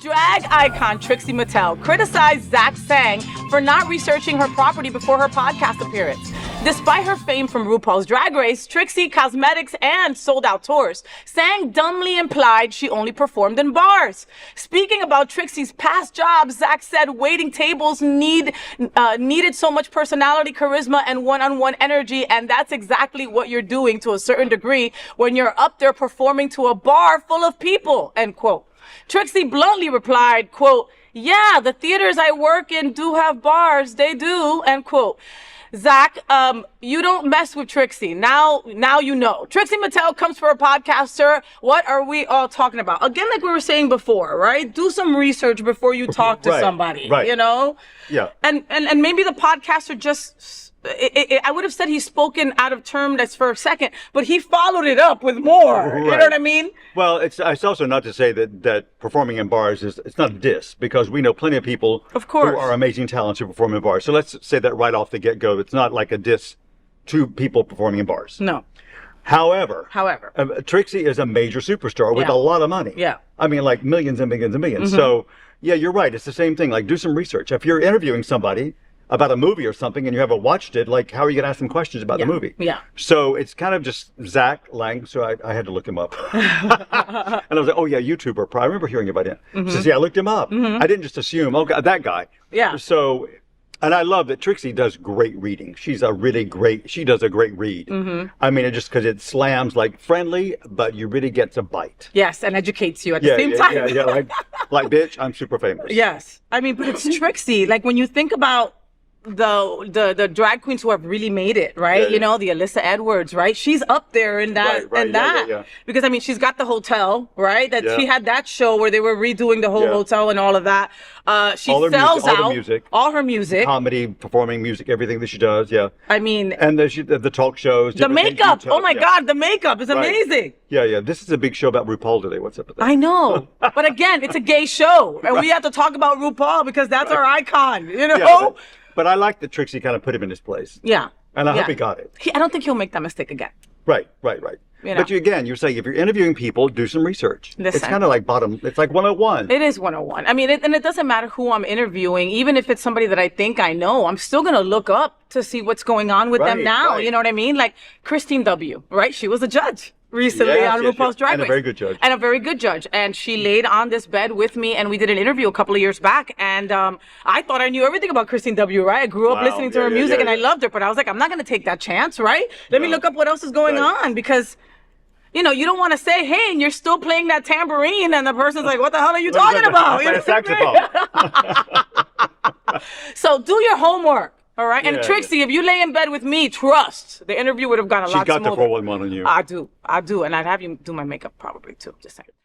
Drag icon Trixie Mattel criticized Zach Sang for not researching her property before her podcast appearance. Despite her fame from RuPaul's Drag Race, Trixie Cosmetics, and sold-out tours, Sang dumbly implied she only performed in bars. Speaking about Trixie's past jobs, Zach said waiting tables needed so much personality, charisma, and one-on-one energy, and that's exactly what you're doing to a certain degree when you're up there performing to a bar full of people, end quote. Trixie bluntly replied, quote, "Yeah, the theaters I work in do have bars. They do," end quote. Zach, you don't mess with Trixie. Now you know. Trixie Mattel comes for a podcast, sir. What are we all talking about? Again, like we were saying before, right? Do some research before you talk to somebody, you know? Yeah. And maybe the podcaster just... I would have said he's spoken out of term that's for a second, but he followed it up with more. Right. You know what I mean? Well, it's also not to say that performing in bars it's not a diss, because we know plenty of people who are amazing talents who perform in bars. So let's say that right off the get-go. It's not like a diss to people performing in bars. No. However, Trixie is a major superstar with a lot of money. Yeah. I mean, like millions and millions and millions. So, yeah, you're right. It's the same thing. Like, do some research. If you're interviewing somebody about a movie or something and you haven't watched it, like, how are you going to ask them questions about the movie? Yeah. So it's kind of just Zach Lang. So I had to look him up. And I was like, oh, yeah, YouTuber. I remember hearing about him. She says, yeah, I looked him up. I didn't just assume, oh, God, that guy. Yeah. So, and I love that Trixie does great reading. She does a great read. I mean, just because it slams like friendly, but you really get to bite. Yes, and educates you at the same time. Yeah, like, bitch, I'm super famous. Yes. I mean, but it's Trixie. Like, when you think about the drag queens who have really made it, right? You know, the Alyssa Edwards, right? She's up there in that, because I mean, she's got the hotel, right? That she had that show where they were redoing the whole hotel and all of that. She sells out all her music, comedy, performing music, everything that she does. Yeah, I mean, and the talk shows, the makeup. Oh my God, the makeup is amazing. Yeah. This is a big show about RuPaul today. What's up with that? I know, but again, it's a gay show, and we have to talk about RuPaul because that's our icon. You know. Yeah, but I like that Trixie kind of put him in his place. Yeah. And I hope he got it. I don't think he'll make that mistake again. Right. You know? But you're saying if you're interviewing people, do some research. It's kind of like it's like 101. It is 101. I mean, and it doesn't matter who I'm interviewing. Even if it's somebody that I think I know, I'm still going to look up to see what's going on with them now. You know what I mean? Like Christine W., right? She was a judge recently on RuPaul's Drag Race. And a very good judge. And a very good judge. And she laid on this bed with me, and we did an interview a couple of years back. And I thought I knew everything about Christine W., right? I grew up listening to her music, and I loved her. But I was like, I'm not going to take that chance, right? Let me look up what else is going on, because... You know, you don't want to say, hey, and you're still playing that tambourine, and the person's like, what the hell are you talking about? Like a saxophone. So do your homework, all right? And Trixie, if you lay in bed with me, trust, the interview would have gone a lot smoother. She's got the 411 on you. I do, and I'd have you do my makeup probably, too, just saying.